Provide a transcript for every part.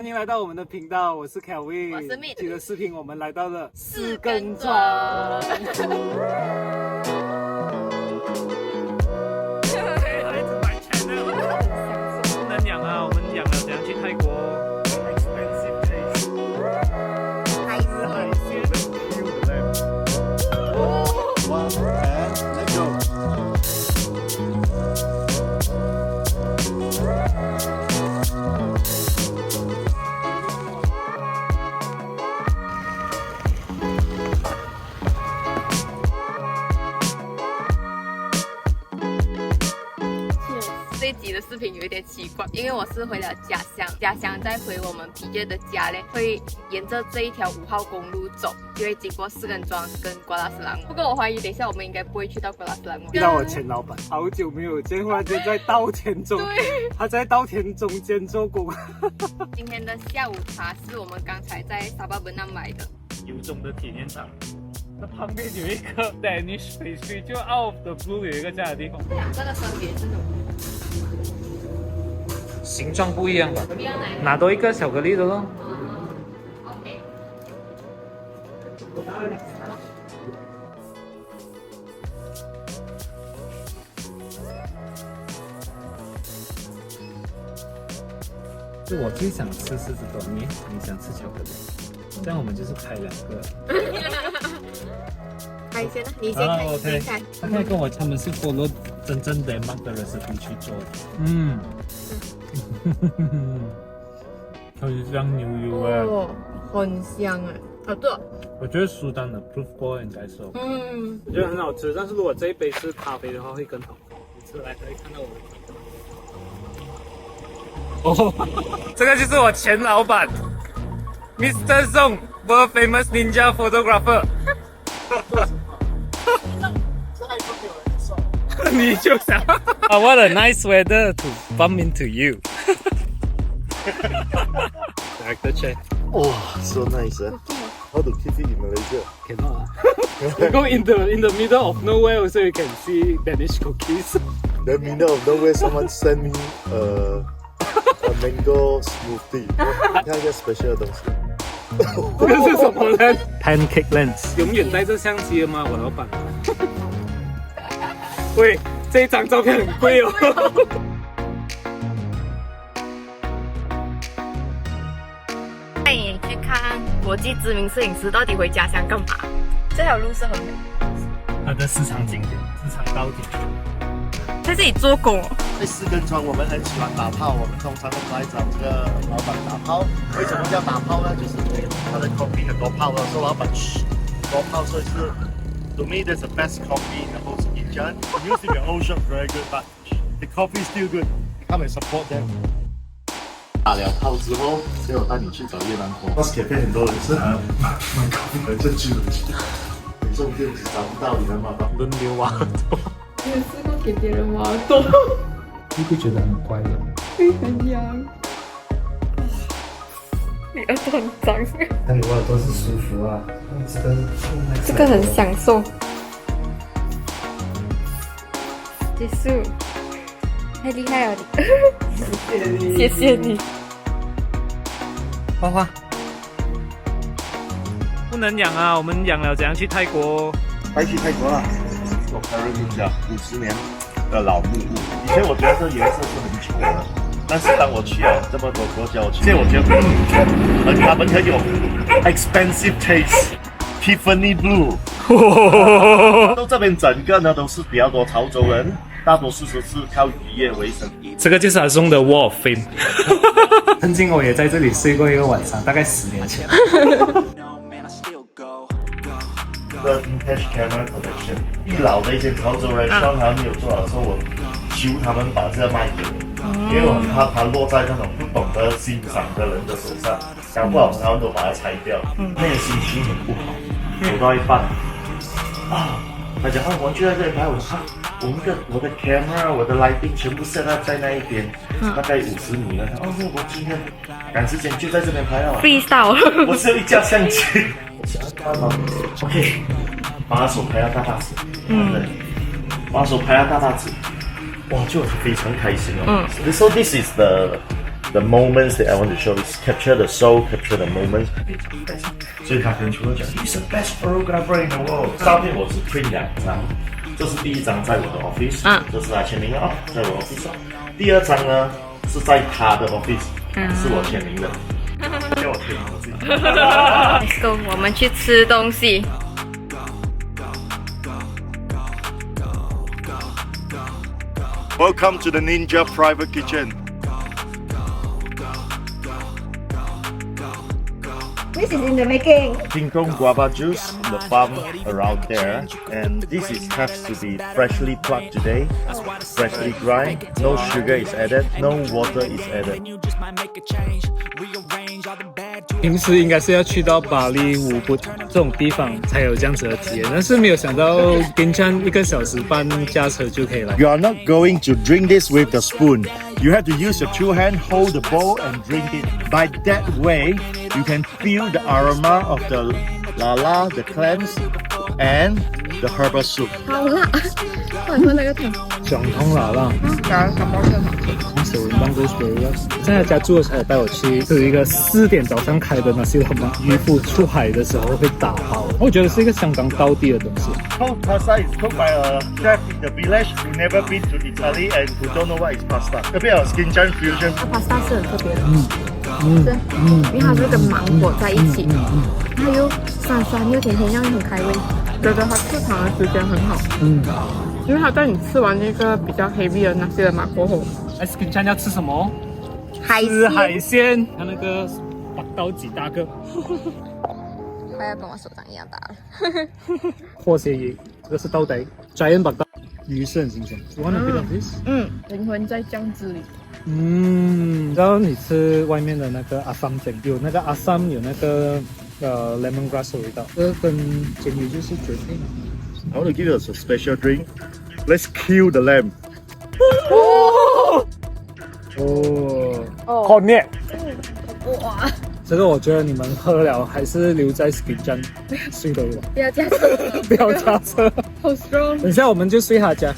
欢迎来到我们的频道，我是 Kelvin， 我是 Mid。这个视频我们来到了4根桩。孩子买 channel， 不能养啊，我们养了怎样去泰国 ？Expensive taste。海鲜。海鲜很 Q 的嘞。One and let go。这一集的视频有一点奇怪，因为我是回了家乡，家乡再回我们皮杰的家嘞，会沿着这一条5号公路走，就会经过4根桩跟瓜拉斯兰。不过我怀疑等一下我们应该不会去到瓜拉斯兰。遇到我前老板，好久没有见，忽然间在稻田中，他在稻田中间做工。今天的下午茶是我们刚才在沙巴本那买的。有种的体验场，那旁边有一个 Danish pastry， 就 out of the blue 有一个这样的地方。两个的分别是什么？形状不一样吧？不一样哪一个？拿多一个巧克力的咯。OK。就我最想吃狮子头，你想吃巧克力，这样我们就是开2个。海鲜呢？你先开，你先开。他现在跟我他们是 follow 真正的 Mark 的 recipe 去做的。很香牛油啊！哦，很香哎，好对。我觉得苏丹的 proof 过应该是。我觉得很好吃，但是如果这一杯是咖啡的话，会更好喝。你吃来可以看到我的。哦，这个就是我前老板 Mr. Song World Famous Ninja Photographer。你就想，What a nice weather to bump into you. Director check. Wow, so nice. How to keep it in Malaysia? Cannot. You go in the middle of nowhere, so you can see Danish cookies. The middle of nowhere, someone sent me a mango smoothie. 你看一个 special 的东西。这个是什么呢 ？Pancake lens。永远带着相机的吗？我老板。喂，这一张照片很贵哦。带你去看国际知名摄影师到底回家乡干嘛？这条路是很美，它的市场景点，市场高点。在这里做工哦。在4根桩，我们很喜欢打炮，我们通常都来找这个老板打炮。为什么叫打炮呢？就是因为他的 coffee 很多泡的，说老板多泡，所以是 to me that's the best coffee in the whole region. Using the old shop very good, but the coffee is still good. Come and support them. 打了炮之后，所以我带你去找越南货。Boss Cafe 很多人是买 coffee 来这去的，你这种店子找不到，你能买到？轮流挖耳朵。没有试过给别人挖耳朵，你会觉得很乖的。会很痒。你耳朵很脏。那你挖耳朵是舒服啊，这个很享受。结束，太厉害了你！谢谢你。花花。不能养啊，我们养了怎样去泰国？白去泰国了。我 Heritage 50年的老木屋，以前我觉得这颜色是很丑的，但是当我去了这么多国家，现在我觉得他们很有 expensive taste Tiffany Blue。都这边整个呢都是比较多潮州人，大多数都是靠渔业为生。这个就是阿松的 Wall of Fame。曾经我也在这里睡过一个晚上，大概10年前。跟 Cash Camera Collection， 一老的一些潮州人，当还没有做好的时候，我求他们把这个卖给我，因为我很怕它落在那种不懂得欣赏的人的手上，讲不好他们都把它拆掉，那个心情很不好。走到一半，他讲我们就在这里拍，我说我的 camera 我的 lighting 全部 set up 在那一边，大概50米了。我今天赶时间就在这边拍了。freestyle。我只有一架相机。我想要干嘛 ？OK， 把手拍到大指，把手拍到大指，哇，就非常开心哦。So this is the the moments that I want to show is capture the soul, capture the moments. 所以他跟除了讲 He's the best photographer in the world。照片我是 print 2张，这是第1张在我的 office， 这是他签名的哦，在我 office。第2张呢是在他的 office， 是我签名的，叫我签名我自己。Let's go， 我们去吃东西。Welcome to the Ninja Private Kitchen. This is in the making. Kingkong guava juice, the farm around there, and this is has to be freshly plucked today, freshly grind. No sugar is added, no water is added. 平时应该是要去到巴黎乌布这种地方才有这样子的体验，但是没有想到边疆1个小时半驾车就可以来。 You are not going to drink this with the spoon. You have to use your 2 hands, hold the bowl and drink it. By that way, you can feel the aroma of the lala, the clams, and the herbal soup. 好辣，我喝那个汤。想通了啦，加小包馅。手人当 gooseberry 了。在他家住的时候，带我去吃一个4点早上开的那些什么渔夫出海的时候会打包，我觉得是一个相当道地的东西。 Cold pasta is cooked by a chef in the village who never been to Italy and who don't know what is pasta. A bit of Skinjan fusion. 它 pasta 是很特别的，因为它是跟芒果在一起，它又酸酸又甜甜，让人很开胃。觉得它吃糖的时间很好，因为它在你吃完那个比较 heavy 的那些嘛过后， ice cream 餐要吃什么？海吃海鲜。看那个把刀几大个，快要跟我手掌一样大了。或者这个是豆底 ，giant 把刀，鱼是很新鲜。You want a bit of this？灵魂在酱汁里。然后你吃外面的那个阿萨姆酱，有那个阿萨姆，有那个lemongrass 的味道，这个跟煎鱼就是绝配。 I want to give us a special drink. Let's kill the lamb. 好捏。哇！这个我觉得你们喝了还是留在 Skin 站睡都有，不要加车，不要驾车。好 strong。等一下我们就睡他家。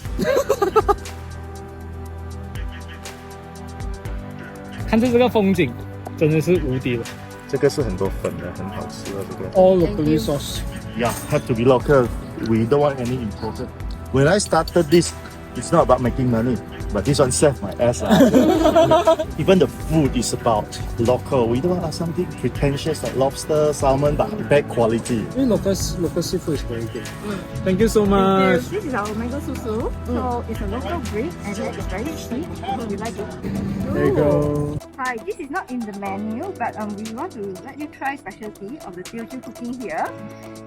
看着这个风景，真的是无敌了。这个是很多粉的，很好吃的这个。 All locally sourced. Yeah, have to be local. We don't want any imported. When I started this, it's not about making money, but this one saved my ass. Even the food is about local. We don't want something pretentious like lobster, salmon, but bad quality. 因为 local seafood is very good. Thank you so much. This is our mango susu. So it's a local breed and then it's very cheap. You like it? There you go. Hi, this is not in the menu, but we want to let you try specialty of the Teochew cooking here.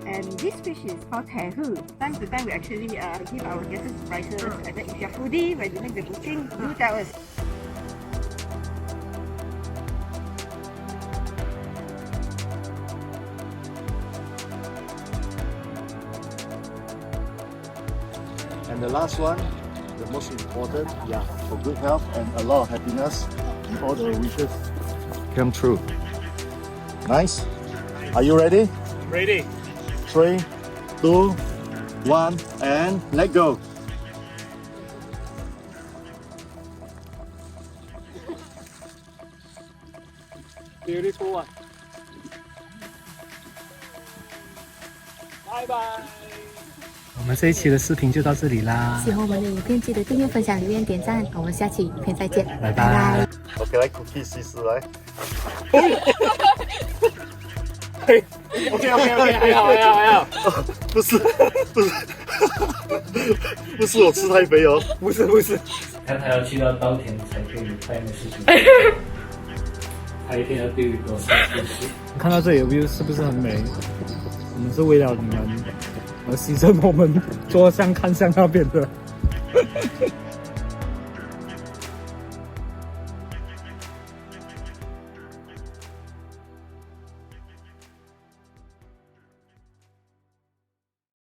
And this fish is called tehu. Time to time we actually give our guests prices. And then if you're foodie, when you make the booking, do tell us. And the last one, the most important, yeah, for good health and a lot of happiness, and all the wishes come true. Nice. Are you ready? Ready. 3, 2, 1, and let go. Beautiful one. Bye bye. 我们这一期的视频就到这里啦，喜欢我们的影片，记得订阅、分享、留言、点赞。我们下期影片再见，拜拜。 OK， 来 cookie 试试来。OK，还好。不是，不是我吃太肥哦。不是。看他要去到稻田才可以拍那视频，他一天要钓鱼多少次？看到这里的 view 是不是很美？我们是为了你们而牺牲我们坐向看向那边的。